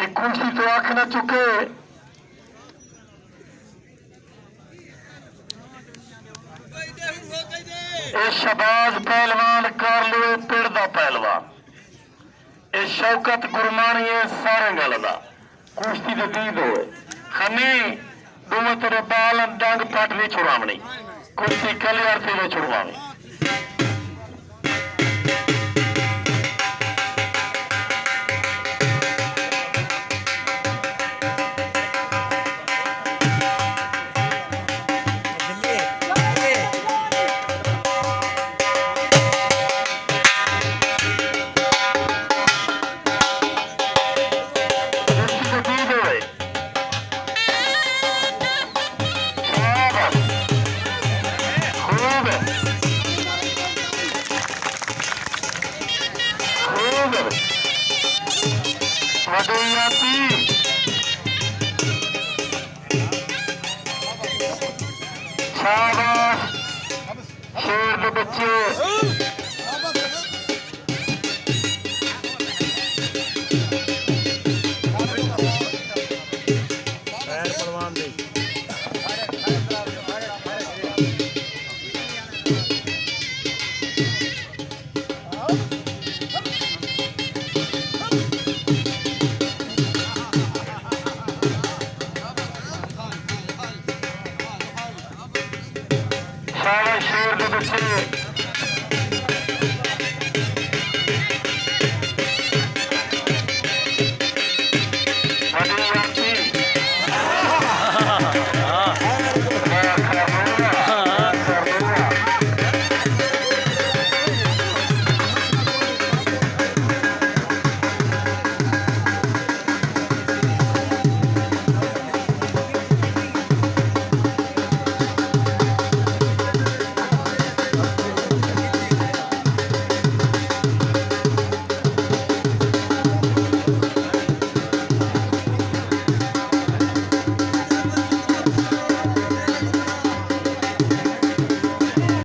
एक कुर्सी तो आंख न चुके। शहबाज पहलवान कारलू पिंड दा पहलवान, ये शौकत गुरमानी है सारे गल का कुश्ती के दीद होए खनी दोवें तेरे बाल डंग पट नहीं छुड़ावनी, कुश्ती कल अरसे में छुड़वानी। शाबाश शेर के बच्चे Oh